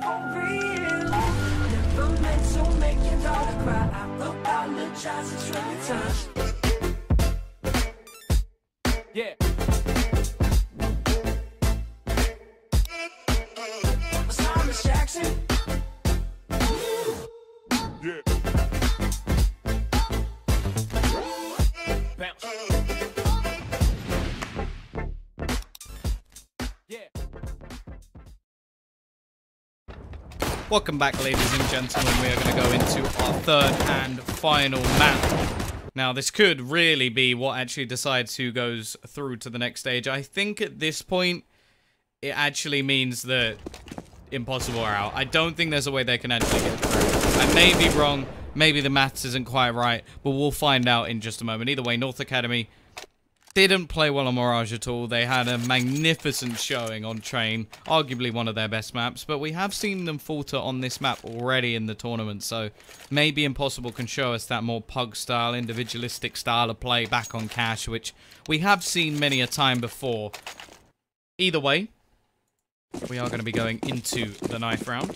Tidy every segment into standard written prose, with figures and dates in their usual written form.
for real. Never meant to make your daughter cry. I apologize a trillion times. Yeah. Thomas Jackson. Yeah. Bounce. Yeah. Welcome back, ladies and gentlemen. We are going to go into our third and final map. Now, this could really be what actually decides who goes through to the next stage. I think at this point, it actually means that Impossible are out. I don't think there's a way they can actually get through. I may be wrong. Maybe the maths isn't quite right, but we'll find out in just a moment. Either way, North Academy didn't play well on Mirage at all. They had a magnificent showing on Train, arguably one of their best maps, but we have seen them falter on this map already in the tournament, so maybe Impossible can show us that more pug style, individualistic style of play back on Cash, which we have seen many a time before. Either way, we are going to be going into the knife round.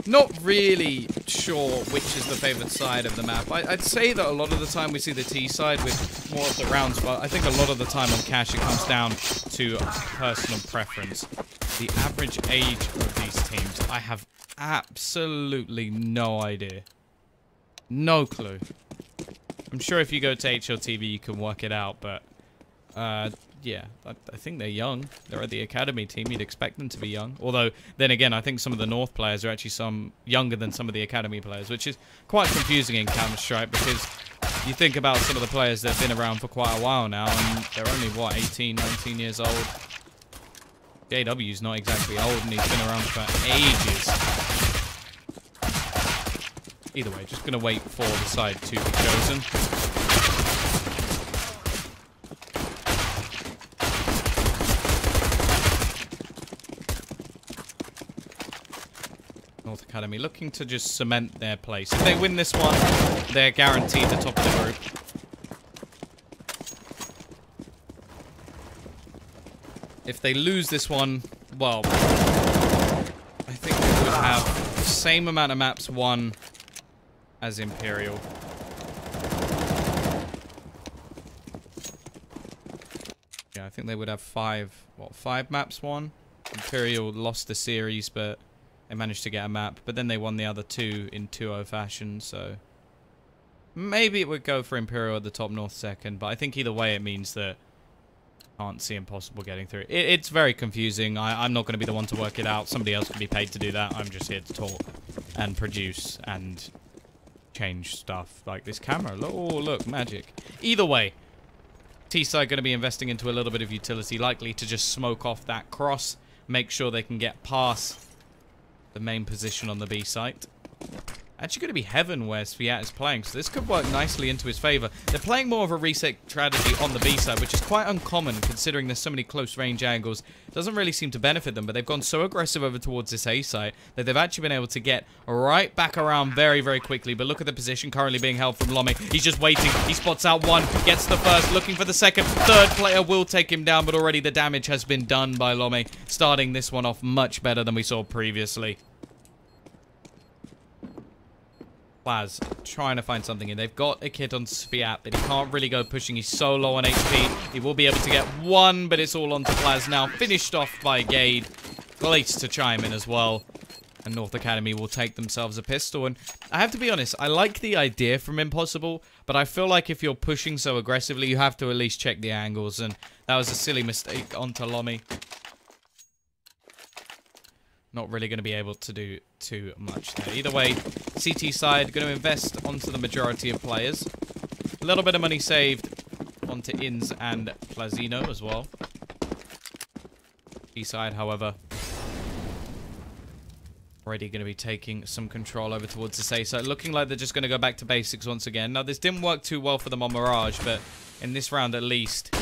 Not really sure which is the favored side of the map. I'd say that a lot of the time we see the T side with more of the rounds, but I think a lot of the time on Cash it comes down to personal preference. The average age of these teams, I have absolutely no idea. No clue. I'm sure if you go to HLTV you can work it out, but yeah, I think they're young. They're at the academy team. You'd expect them to be young. Although, then again, I think some of the North players are actually some younger than some of the academy players, which is quite confusing in Counter-Strike because you think about some of the players that have been around for quite a while now, and they're only, what, 18, 19 years old. JW's not exactly old, and he's been around for ages. Either way, just going to wait for the side to be chosen. North Academy looking to just cement their place. If they win this one, they're guaranteed the top of the group. If they lose this one, well, I think they would have the same amount of maps won as Imperial. Yeah, I think they would have five maps won. Imperial lost the series, but they managed to get a map, but then they won the other two in 2-0 fashion, so maybe it would go for Imperial at the top, North second, but I think either way it means that I can't see Impossible getting through. It's very confusing. I'm not going to be the one to work it out. Somebody else can be paid to do that. I'm just here to talk and produce and change stuff. Like this camera. Oh, look, magic. Either way, T-side going to be investing into a little bit of utility, likely to just smoke off that cross, make sure they can get past the main position on the B site. Actually going to be Heaven where Sviat is playing, so this could work nicely into his favor. They're playing more of a reset strategy on the B side, which is quite uncommon considering there's so many close range angles. Doesn't really seem to benefit them, but they've gone so aggressive over towards this A site that they've actually been able to get right back around very, very quickly. But look at the position currently being held from Lomi. He's just waiting. He spots out one, gets the first, looking for the second. Third player will take him down, but already the damage has been done by Lomi, starting this one off much better than we saw previously. Plaz trying to find something in. They've got a kit on Sviat, but he can't really go pushing. He's so low on HP. He will be able to get one, but it's all onto Plaz now. Finished off by Gade. Glace to chime in as well. And North Academy will take themselves a pistol. And I have to be honest, I like the idea from Impossible, but I feel like if you're pushing so aggressively, you have to at least check the angles. And that was a silly mistake onto Lomi. Not really going to be able to do too much there. Either way, CT side going to invest onto the majority of players. A little bit of money saved onto Inns and Plazino as well. B side, however, already going to be taking some control over towards the C side. Looking like they're just going to go back to basics once again. Now, this didn't work too well for them on Mirage, but in this round at least,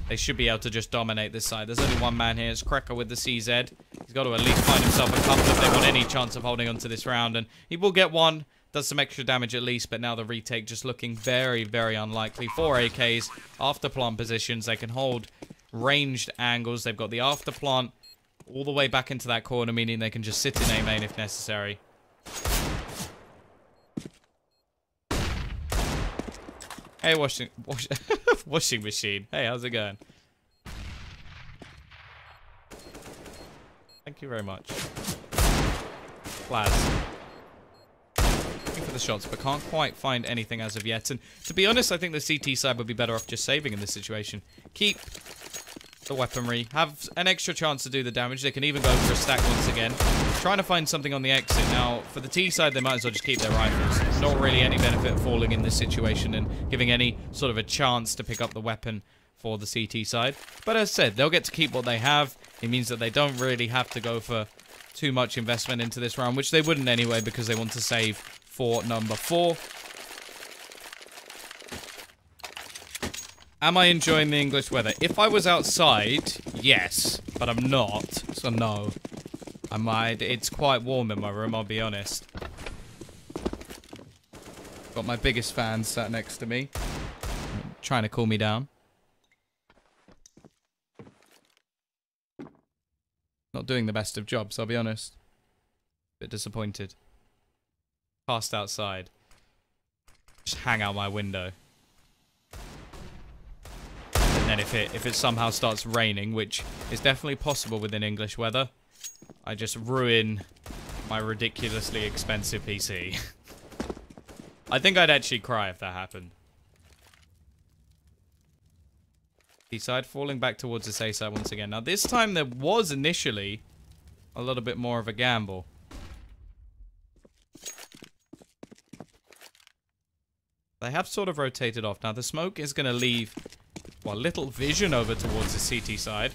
they should be able to just dominate this side. There's only one man here. It's Cracker with the CZ. He's got to at least find himself a couple if they want any chance of holding on to this round. And he will get one. Does some extra damage at least, but now the retake just looking very, very unlikely. 4 AKs, after plant positions. They can hold ranged angles. They've got the after plant all the way back into that corner, meaning they can just sit in A main if necessary. Hey, washing machine. Hey, how's it going? Thank you very much. Lads. Looking for the shots, but can't quite find anything as of yet. And to be honest, I think the CT side would be better off just saving in this situation. Keep the weaponry. Have an extra chance to do the damage. They can even go for a stack once again. Trying to find something on the exit. Now, for the T side, they might as well just keep their rifles. There's not really any benefit falling in this situation and giving any sort of a chance to pick up the weapon for the CT side. But as said, they'll get to keep what they have. It means that they don't really have to go for too much investment into this round, which they wouldn't anyway because they want to save for number 4. Am I enjoying the English weather? If I was outside, yes, but I'm not, so no. I might. It's quite warm in my room, I'll be honest. Got my biggest fan sat next to me, trying to cool me down. Not doing the best of jobs, I'll be honest. Bit disappointed. Passed outside. Just hang out my window. And then if it somehow starts raining, which is definitely possible within English weather, I just ruin my ridiculously expensive PC. I think I'd actually cry if that happened. B side falling back towards the A side once again. Now this time there was initially a little bit more of a gamble. They have sort of rotated off. Now the smoke is going to leave, well, little vision over towards the CT side.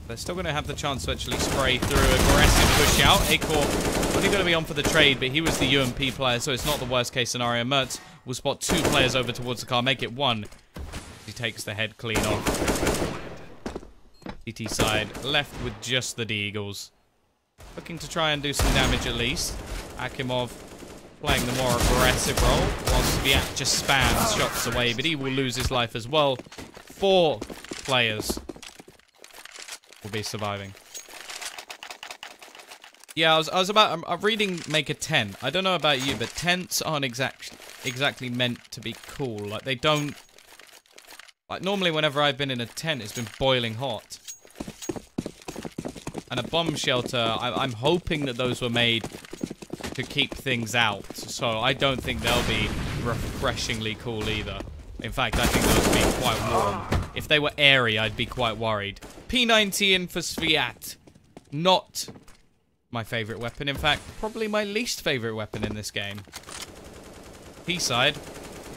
They're still going to have the chance to actually spray through. Aggressive push out. Acorn only going to be on for the trade, but he was the UMP player, so it's not the worst case scenario. Mertz will spot 2 players over towards the car, make it 1. He takes the head clean off. CT side left with just the D-Eagles. Looking to try and do some damage at least. Akimov playing the more aggressive role, whilst Viat just spams shots away, but he will lose his life as well. 4 players will be surviving. Yeah, I'm reading make a tent. I don't know about you, but tents aren't exactly meant to be cool. Like, they don't... Like, normally whenever I've been in a tent, it's been boiling hot. And a bomb shelter, I'm hoping that those were made to keep things out. So I don't think they'll be refreshingly cool either. In fact, I think those would be quite warm. If they were airy, I'd be quite worried. P90 for Sviat. Not my favorite weapon. In fact, probably my least favorite weapon in this game. P-side,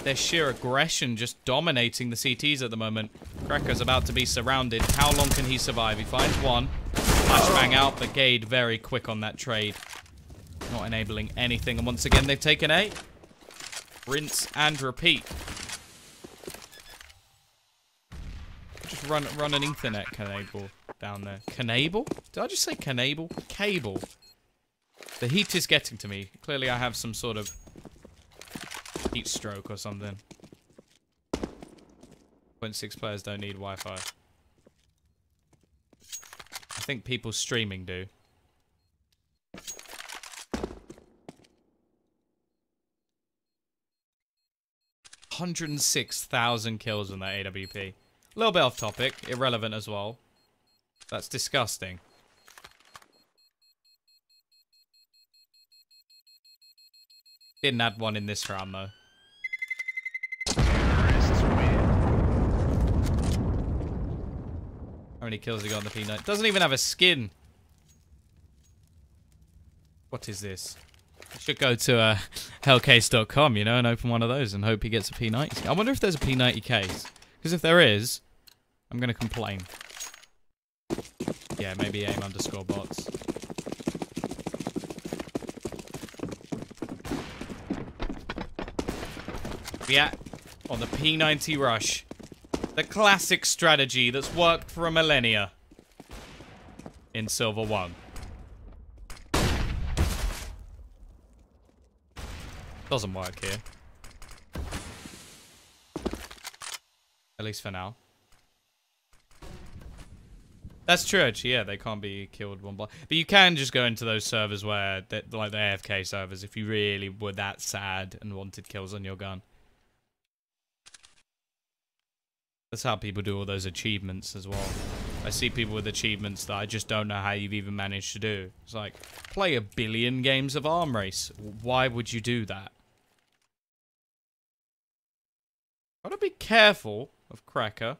their sheer aggression just dominating the CTs at the moment. Cracker's about to be surrounded. How long can he survive? He finds 1. Flashbang out, but Gade very quick on that trade. Not enabling anything. And once again, they've taken A. Rinse and repeat. Just run an Ethernet cable down there. Cable? Did I just say cable? Cable. The heat is getting to me. Clearly I have some sort of heat stroke or something. 0.6 players don't need Wi-Fi. I think people streaming do. $106,000 kills on that AWP. A little bit off topic, irrelevant as well. That's disgusting. Didn't add one in this round though. How many kills he got on the P9? Doesn't even have a skin. What is this? I should go to Hellcase.com, you know, and open one of those and hope he gets a P90. I wonder if there's a P90 case. Because if there is, I'm going to complain. Yeah, maybe aim_bots. Yeah, on the P90 rush. The classic strategy that's worked for a millennia in Silver 1. Doesn't work here. At least for now. That's true, actually. Yeah, they can't be killed one by... But you can just go into those servers where... like the AFK servers, if you really were that sad and wanted kills on your gun. That's how people do all those achievements as well. I see people with achievements that I just don't know how you've even managed to do. It's like, play 1 billion games of Arm Race. Why would you do that? Gotta be careful of Cracker.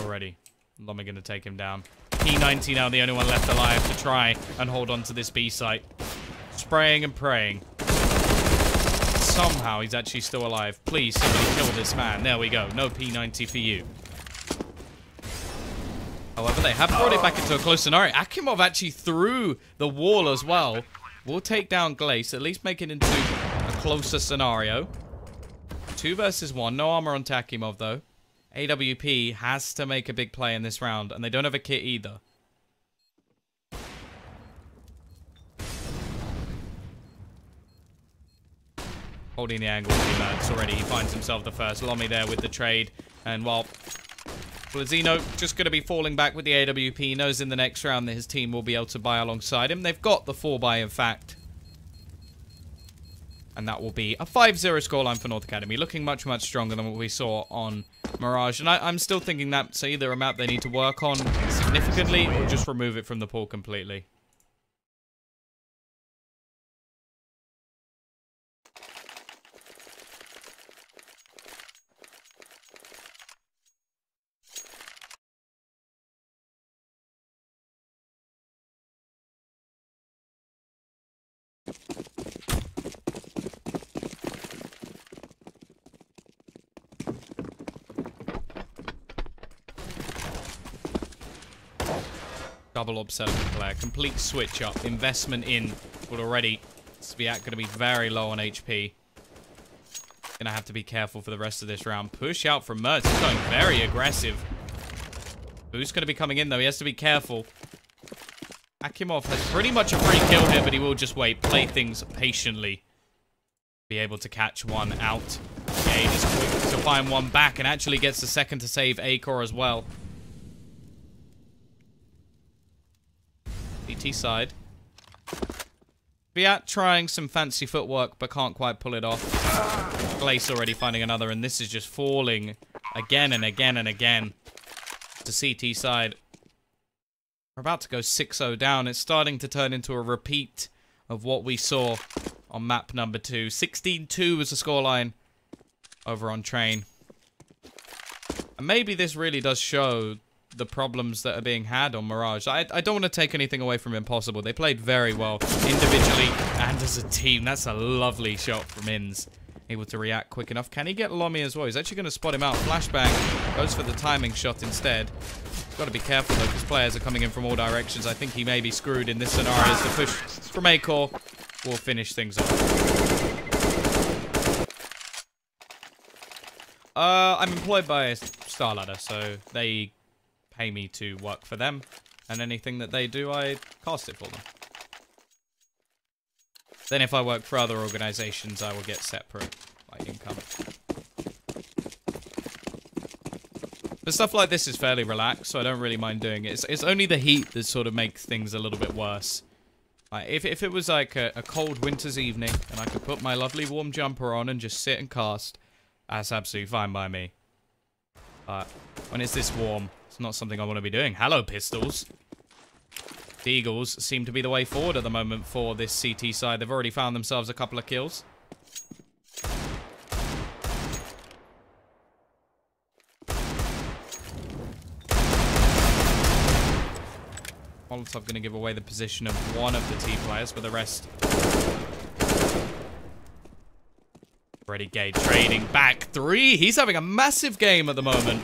Already. Lomi gonna take him down. P90 now the only one left alive to try and hold on to this B site. Spraying and praying. Somehow he's actually still alive. Please, somebody kill this man. There we go. No P90 for you. However, they have brought it back into a close scenario. Akimov actually threw the wall as well. We'll take down Glace, at least make it into a closer scenario. 2 versus 1. No armor on Akimov, though. AWP has to make a big play in this round, and they don't have a kit either. Holding the angle with the alerts already. He finds himself the first. Lomi there with the trade. And while Blazino just going to be falling back with the AWP, knows in the next round that his team will be able to buy alongside him. They've got the 4-buy, in fact. And that will be a 5-0 scoreline for North Academy. Looking much, much stronger than what we saw on Mirage. And I'm still thinking that's either a map they need to work on significantly or just remove it from the pool completely. Double obsession player. Complete switch up. Investment in. But already Sviat going to be very low on HP. Going to have to be careful for the rest of this round. Push out from Mertz. He's going very aggressive. Who's going to be coming in though? He has to be careful. Akimov has pretty much a free kill here, but he will just wait. Play things patiently. Be able to catch one out. Gade is quick to find one back and actually gets the second to save Acor as well. DT side. Viat trying some fancy footwork, but can't quite pull it off. Glace already finding another, and this is just falling again and again and again. To CT side. We're about to go 6-0 down. It's starting to turn into a repeat of what we saw on map number 2. 16-2 was the scoreline over on Train. And maybe this really does show the problems that are being had on Mirage. I don't want to take anything away from Impossible. They played very well individually and as a team. That's a lovely shot from Inns. Able to react quick enough. Can he get Lomi as well? He's actually going to spot him out. Flashbang goes for the timing shot instead. Got to be careful though, because players are coming in from all directions. I think he may be screwed in this scenario as the push from Acor will finish things off. I'm employed by Starladder, so they pay me to work for them, and anything that they do, I cast it for them. Then if I work for other organizations, I will get separate like income. But stuff like this is fairly relaxed, so I don't really mind doing it. It's only the heat that sort of makes things a little bit worse. Like, if it was like a cold winter's evening, and I could put my lovely warm jumper on and just sit and cast, that's absolutely fine by me. But when it's this warm, it's not something I want to be doing. Hello, pistols. The Eagles seem to be the way forward at the moment for this CT side. They've already found themselves a couple of kills. Molotov going to give away the position of one of the T players, but the rest... Ready Gade trading back 3. He's having a massive game at the moment.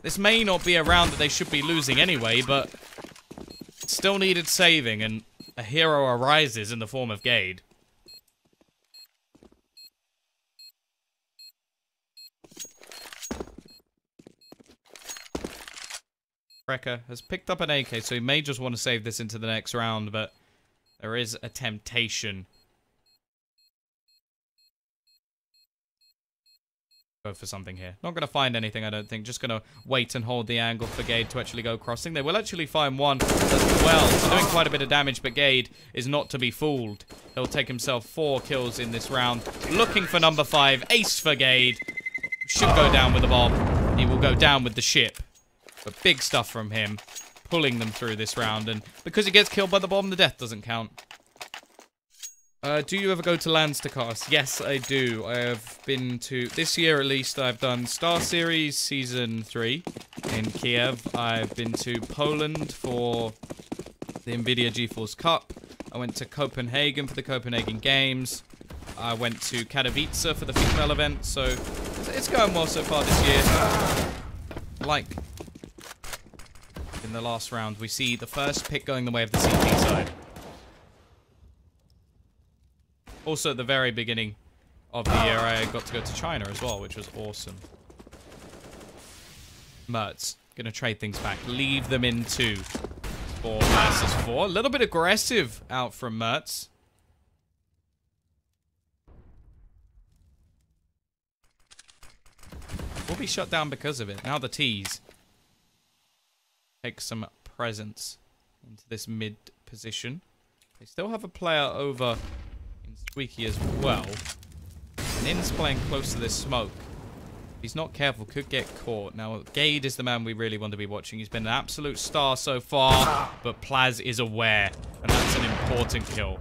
This may not be a round that they should be losing anyway, but still needed saving, and a hero arises in the form of Gade. Wrecker has picked up an AK, so he may just want to save this into the next round, but there is a temptation Go for something here. Not going to find anything, I don't think. Just going to wait and hold the angle for Gade to actually go crossing. They will actually find one as well. So doing quite a bit of damage, but Gade is not to be fooled. He'll take himself 4 kills in this round. Looking for number 5. Ace for Gade. Should go down with the bomb. He will go down with the ship. But big stuff from him. Pulling them through this round. And because he gets killed by the bomb, the death doesn't count. Do you ever go to lands to cast? Yes, I do. I have been to, this year at least, I've done Star Series Season 3 in Kiev. I've been to Poland for the NVIDIA GeForce Cup. I went to Copenhagen for the Copenhagen Games. I went to Katowice for the female event. So, it's going well so far this year. Like, in the last round, we see the first pick going the way of the CT side. Also, at the very beginning of the year, I got to go to China as well, which was awesome. Mertz, gonna trade things back. Leave them in 2. 4 versus 4. A little bit aggressive out from Mertz. We'll be shut down because of it. Now the T's. Take some presence into this mid position. They still have a player over Squeaky as well. And In's playing close to this smoke. If he's not careful, could get caught. Now, Gade is the man we really want to be watching. He's been an absolute star so far, but Plaz is aware, and that's an important kill.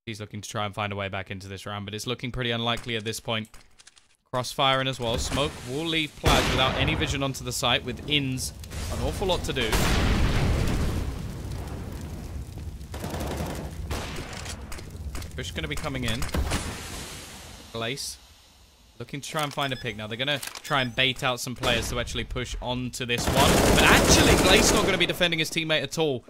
He's looking to try and find a way back into this round, but it's looking pretty unlikely at this point. Crossfiring as well. Smoke will leave Plaz without any vision onto the site, with Ins an awful lot to do. Push going to be coming in. Glace looking to try and find a pick. Now they're going to try and bait out some players to actually push onto this one. But actually, Glace not going to be defending his teammate at all.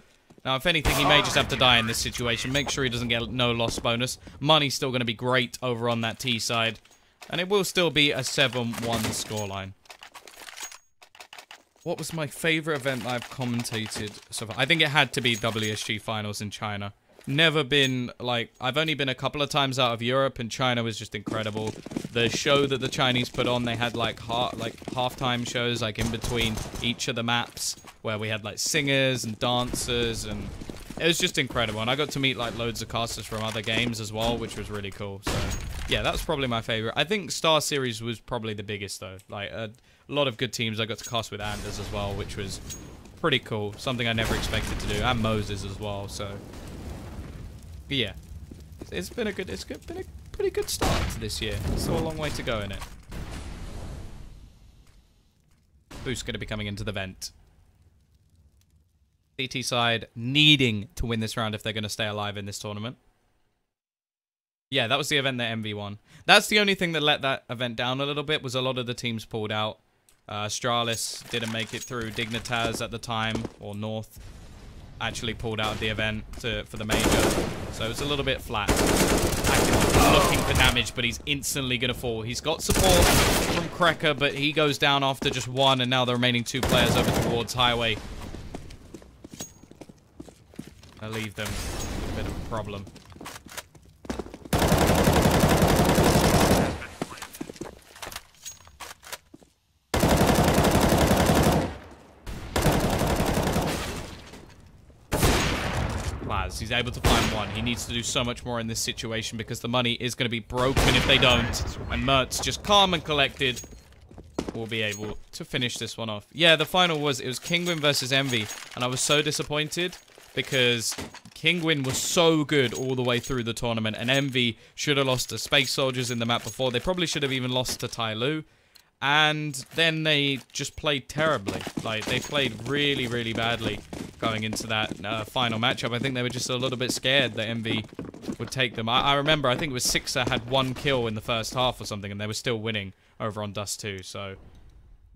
Now, if anything, he may just have to die in this situation. Make sure he doesn't get no loss bonus. Money's still going to be great over on that T side. And it will still be a 7-1 scoreline. What was my favorite event I've commentated so far? I think it had to be WSG Finals in China. Never been, like, I've only been a couple of times out of Europe, and China was just incredible. The show that the Chinese put on, they had, like halftime shows, like, in between each of the maps, where we had, like, singers and dancers, and it was just incredible. And I got to meet, like, loads of casters from other games as well, which was really cool. So, yeah, that's probably my favorite. I think Star Series was probably the biggest, though. Like, a lot of good teams. I got to cast with Anders as well, which was pretty cool. Something I never expected to do. And Moses as well, so... But yeah, it's been a pretty good start to this year. Still a long way to go in it. Boost going to be coming into the vent. CT side needing to win this round if they're going to stay alive in this tournament. Yeah, that was the event that MV won. That's the only thing that let that event down a little bit, was a lot of the teams pulled out. Stralis didn't make it through. Dignitas at the time, or North, actually pulled out of the event for the major. So it's a little bit flat. Looking for damage, but he's instantly going to fall. He's got support from Krekker, but he goes down after just 1, and now the remaining 2 players over towards Highway. I leave them a bit of a problem. He's able to find 1. He needs to do so much more in this situation because the money is going to be broken if they don't. And Mertz, just calm and collected, will be able to finish this one off. Yeah, the final was Kingwin versus Envy, and I was so disappointed because Kingwin was so good all the way through the tournament, and Envy should have lost to Space Soldiers in the map before. They probably should have even lost to Tai Lu. And then they just played terribly. Like, they played really, really badly going into that final matchup. I think they were just a little bit scared that Envy would take them. I remember, I think it was Sixer had 1 kill in the first half or something, and they were still winning over on Dust 2. So,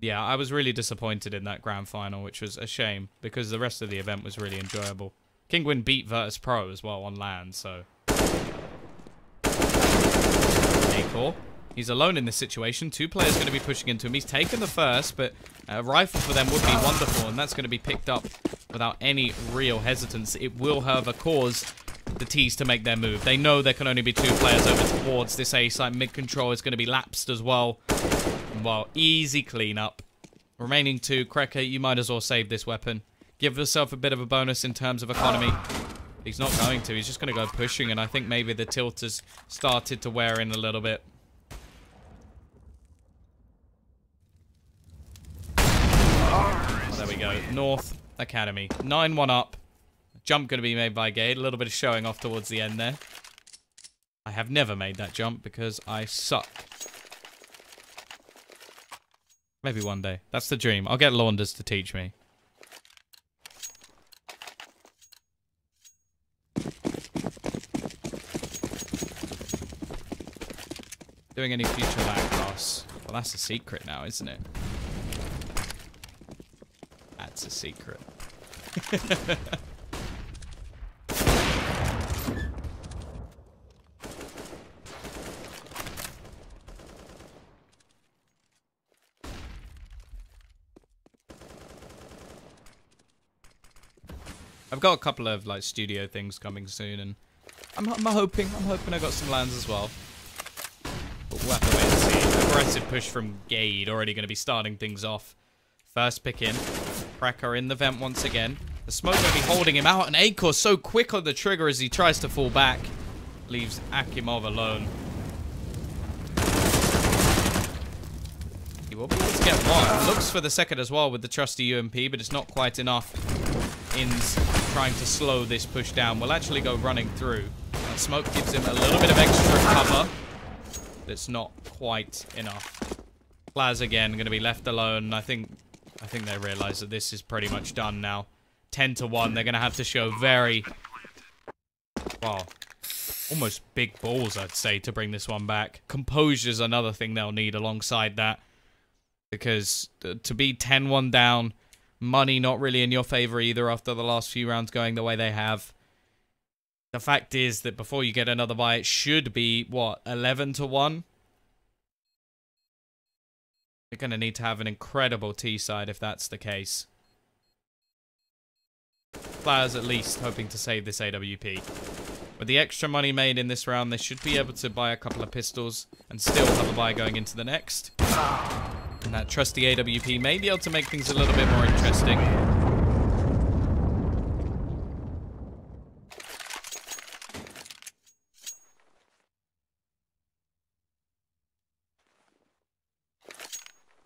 yeah, I was really disappointed in that grand final, which was a shame, because the rest of the event was really enjoyable. Kingwin beat Virtus Pro as well on land, so... A4. He's alone in this situation. 2 players going to be pushing into him. He's taken the first, but A rifle for them would be wonderful, and that's going to be picked up without any real hesitance. It will, however, cause the T's to make their move. They know there can only be 2 players over towards this A site. Mid control is going to be lapsed as well. Well, easy cleanup. Remaining 2. Krekke, you might as well save this weapon. Give yourself a bit of a bonus in terms of economy. He's not going to. He's just going to go pushing, and I think maybe the tilt has started to wear in a little bit. Oh, there we go. North Academy. 9-1 up. Jump going to be made by Gade. A little bit of showing off towards the end there. I have never made that jump because I suck. Maybe one day. That's the dream. I'll get Launders to teach me. Doing any future lag loss? Well, that's a secret now, isn't it? That's a secret. I've got a couple of like studio things coming soon, and I'm hoping I got some lands as well. But we'll have to wait and see. Aggressive push from Gade, already going to be starting things off. First pick in. Krekke in the vent once again. The smoke going to be holding him out, and Acor so quick on the trigger as he tries to fall back. Leaves Akimov alone. He will be able to get one. Looks for the second as well with the trusty UMP, but it's not quite enough. Inns trying to slow this push down. Will actually go running through. That smoke gives him a little bit of extra cover. It's not quite enough. Plaz again going to be left alone. I think they realize that this is pretty much done now. 10-1. They're going to have to show very, well, almost big balls, I'd say, to bring this one back. Composure's another thing they'll need alongside that, because to be 10-1 down, money not really in your favor either after the last few rounds going the way they have. The fact is that before you get another buy, it should be, what, 11-1? You're going to need to have an incredible T-side if that's the case. Players at least hoping to save this AWP. With the extra money made in this round, they should be able to buy a couple of pistols and still have a buy going into the next. And that trusty AWP may be able to make things a little bit more interesting.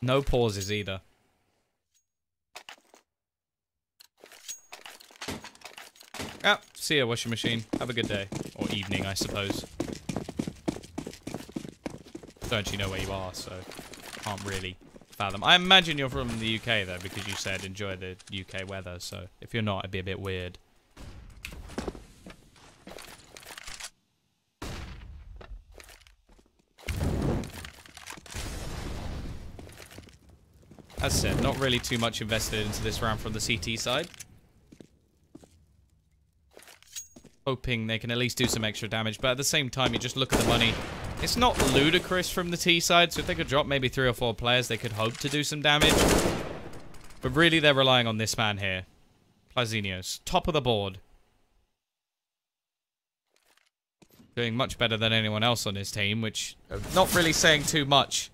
No pauses either. Ah, see ya, washing machine. Have a good day. Or evening, I suppose. Don't actually know where you are, so can't really fathom. I imagine you're from the UK, though, because you said enjoy the UK weather, so if you're not, it'd be a bit weird. As said, not really too much invested into this round from the CT side. Hoping they can at least do some extra damage, but at the same time, you just look at the money. It's not ludicrous from the T side, so if they could drop maybe 3 or 4 players, they could hope to do some damage. But really, they're relying on this man here. Plazinios, top of the board. Doing much better than anyone else on his team, which not really saying too much.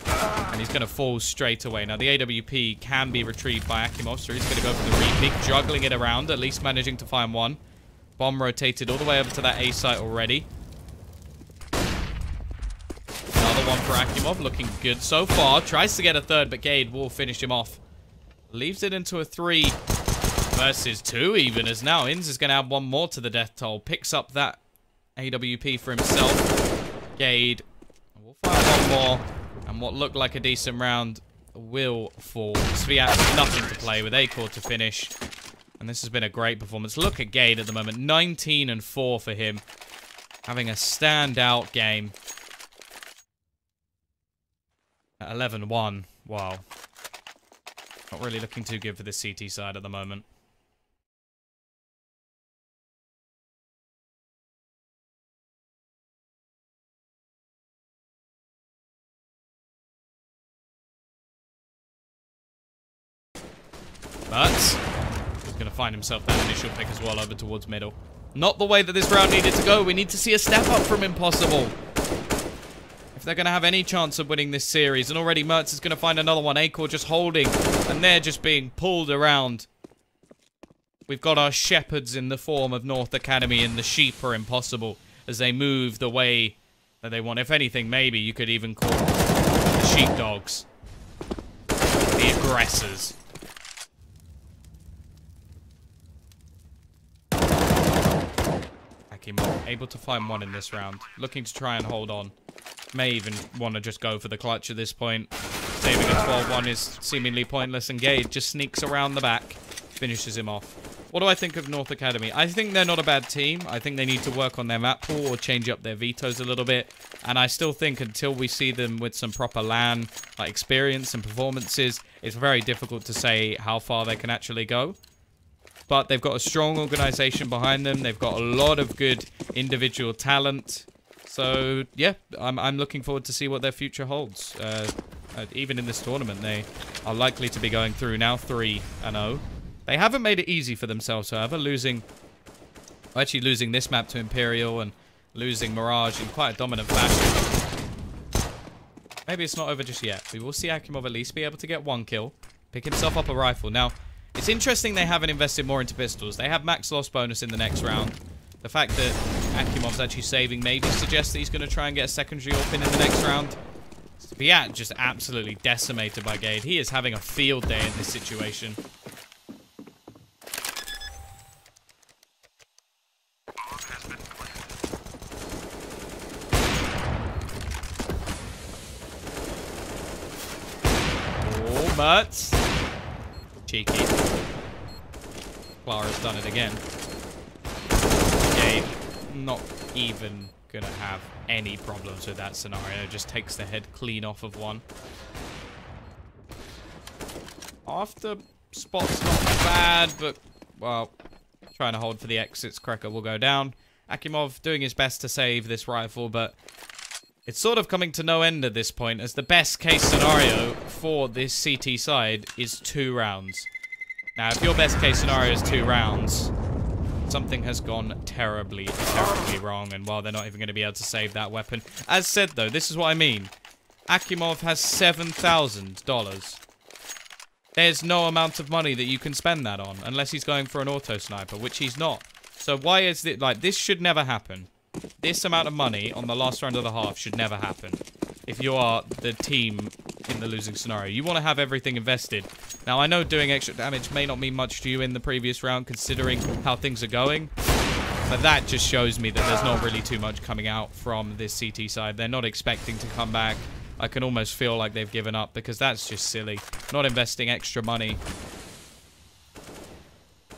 And he's going to fall straight away. Now, the AWP can be retrieved by Akimov, so he's going to go for the remake, juggling it around, at least managing to find one. Bomb rotated all the way over to that A site already. Another one for Akimov, looking good so far. Tries to get a third, but Gade will finish him off. Leaves it into a 3 versus 2 even, as now Inns is going to add one more to the death toll. Picks up that AWP for himself. Gade will fire one more. And what looked like a decent round will fall. Sviat has nothing to play with. Acor to finish. And this has been a great performance. Look at Gade at the moment. 19-4 for him. Having a standout game. At 11-1. Wow. Not really looking too good for the CT side at the moment. Mertz is going to find himself that initial pick as well over towards middle. Not the way that this round needed to go. We need to see a step up from Impossible if they're going to have any chance of winning this series. And already Mertz is going to find another one. Acor just holding, and they're just being pulled around. We've got our shepherds in the form of North Academy, and the sheep are Impossible as they move the way that they want. If anything, maybe you could even call them the sheepdogs. The aggressors. Akimov able to find one in this round. Looking to try and hold on. May even want to just go for the clutch at this point. Saving a 12-1 is seemingly pointless, and Gade just sneaks around the back. Finishes him off. What do I think of North Academy? I think they're not a bad team. I think they need to work on their map pool or change up their vetoes a little bit. And I still think until we see them with some proper LAN experience and performances, it's very difficult to say how far they can actually go. But they've got a strong organization behind them. They've got a lot of good individual talent. So, yeah, I'm looking forward to see what their future holds. Even in this tournament, they are likely to be going through now 3-0. They haven't made it easy for themselves, however, losing this map to Imperial and losing Mirage in quite a dominant fashion. Maybe it's not over just yet. We will see Akimov at least be able to get one kill, pick himself up a rifle. Now, it's interesting they haven't invested more into pistols. They have max loss bonus in the next round. The fact that Akimov's actually saving maybe suggests that he's going to try and get a secondary AWP in the next round. But yeah, just absolutely decimated by Gade. He is having a field day in this situation. Mertz. Cheeky. Clara's done it again. Gabe, not even gonna have any problems with that scenario. Just takes the head clean off of one. After spot's not bad, but, well, trying to hold for the exits. Cracker will go down. Akimov doing his best to save this rifle, but it's sort of coming to no end at this point, as the best case scenario for this CT side is 2 rounds. Now, if your best case scenario is 2 rounds, something has gone terribly, terribly wrong, and while they're not even going to be able to save that weapon. As said, though, this is what I mean. Akimov has $7,000. There's no amount of money that you can spend that on, unless he's going for an auto sniper, which he's not. So why is it like, this should never happen. This amount of money on the last round of the half should never happen. If you are the team in the losing scenario, you want to have everything invested. Now, I know doing extra damage may not mean much to you in the previous round, considering how things are going. But that just shows me that there's not really too much coming out from this CT side. They're not expecting to come back. I can almost feel like they've given up, because that's just silly. Not investing extra money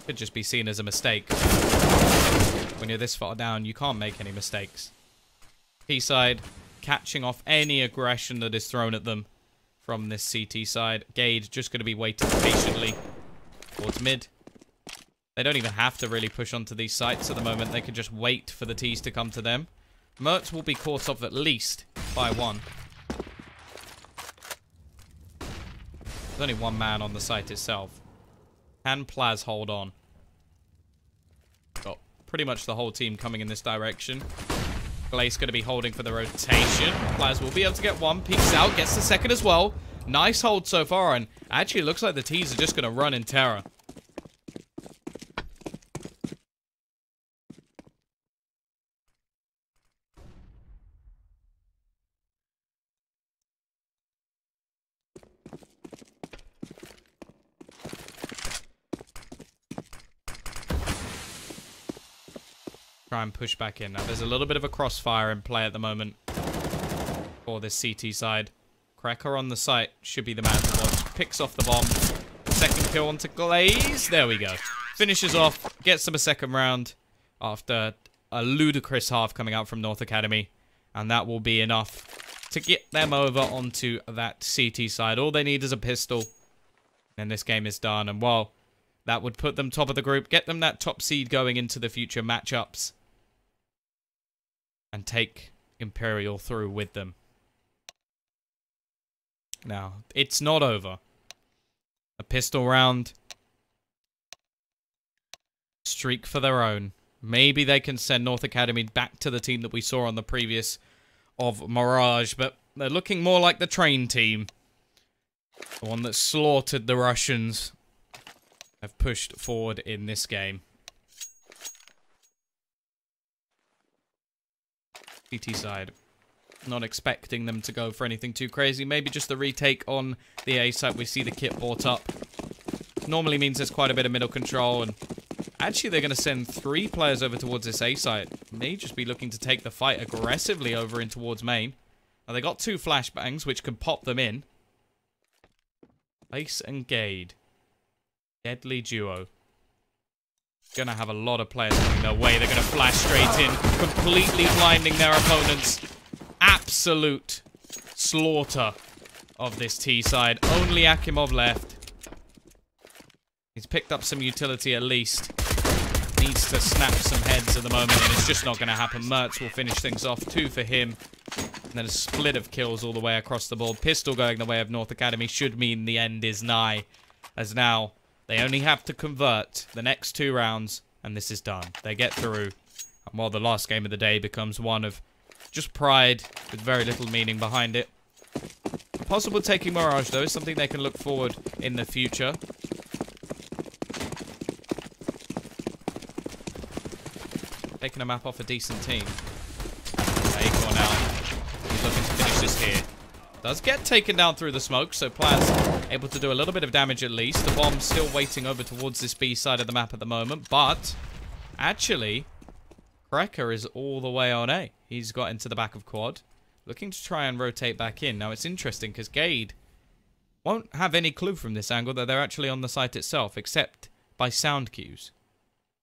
could just be seen as a mistake. When you're this far down, you can't make any mistakes. P-side, catching off any aggression that is thrown at them from this CT side. Gade just going to be waiting patiently towards mid. They don't even have to really push onto these sites at the moment. They can just wait for the T's to come to them. Mertz will be caught off at least by 1. There's only 1 man on the site itself. Can Plaz hold on? Got pretty much the whole team coming in this direction. Glace going to be holding for the rotation. Plaz will be able to get 1. Peeks out, gets the second as well. Nice hold so far, and actually looks like the T's are just going to run in terror. Try and push back in. Now, there's a little bit of a crossfire in play at the moment for this CT side. Cracker on the site should be the man to watch. Picks off the bomb. Second kill onto Glaze. There we go. Finishes off. Gets them a second round after a ludicrous half coming out from North Academy. And that will be enough to get them over onto that CT side. All they need is a pistol. And this game is done. And while that would put them top of the group, get them that top seed going into the future matchups, and take Imperial through with them. Now, it's not over. A pistol round streak for their own. Maybe they can send North Academy back to the team that we saw on the previous of Mirage, but they're looking more like the train team. The one that slaughtered the Russians have pushed forward in this game. CT side. Not expecting them to go for anything too crazy. Maybe just the retake on the A side. We see the kit brought up. Normally means there's quite a bit of middle control. And actually, they're going to send 3 players over towards this A side. May just be looking to take the fight aggressively over in towards main. Now, they got 2 flashbangs, which can pop them in. Ace and Gade. Deadly duo. Gonna have a lot of players coming their way. They're gonna flash straight in, completely blinding their opponents. Absolute slaughter of this T side. Only Akimov left. He's picked up some utility at least. Needs to snap some heads at the moment, and it's just not going to happen. Mertz will finish things off. 2 for him. And then a split of kills all the way across the board. Pistol going the way of North Academy should mean the end is nigh. As now, they only have to convert the next 2 rounds, and this is done. They get through. And while the last game of the day becomes one of just pride with very little meaning behind it. Possible taking Mirage, though, is something they can look forward in the future. Taking a map off a decent team. Acor now. He's looking to finish this here. Does get taken down through the smoke, so players able to do a little bit of damage at least. The bomb's still waiting over towards this B side of the map at the moment, but actually, Krecker is all the way on A. He's got into the back of quad, looking to try and rotate back in. Now, it's interesting because Gade won't have any clue from this angle that they're actually on the site itself, except by sound cues.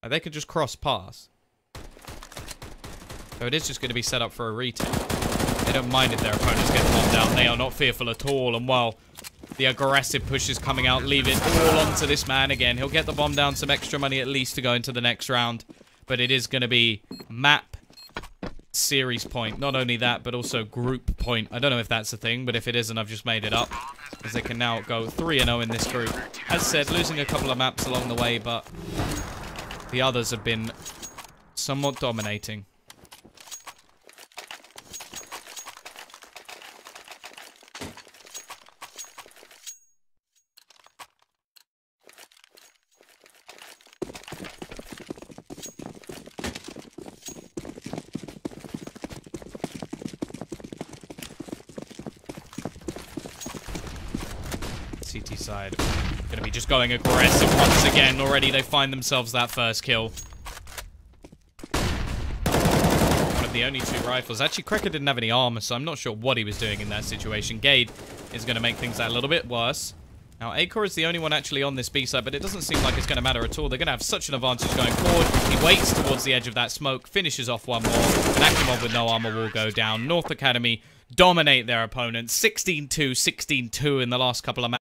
They could just cross pass. So it is just going to be set up for a retake. They don't mind if their opponents get bombed down. They are not fearful at all. And while the aggressive push is coming out, leave it all onto this man again. He'll get the bomb down, some extra money at least to go into the next round. But it is going to be map series point. Not only that, but also group point. I don't know if that's a thing, but if it isn't, I've just made it up. As they can now go 3-0 in this group. As said, losing a couple of maps along the way, but the others have been somewhat dominating. CT side going to be just going aggressive once again. Already they find themselves that first kill. One of the only 2 rifles. Actually, Krecker didn't have any armor, so I'm not sure what he was doing in that situation. Gade is going to make things a little bit worse. Now, Acor is the only one actually on this B side, but it doesn't seem like it's going to matter at all. They're going to have such an advantage going forward. He waits towards the edge of that smoke, finishes off one more, and Akimov with no armor will go down. North Academy dominate their opponents. 16-2, 16-2 in the last couple of matches.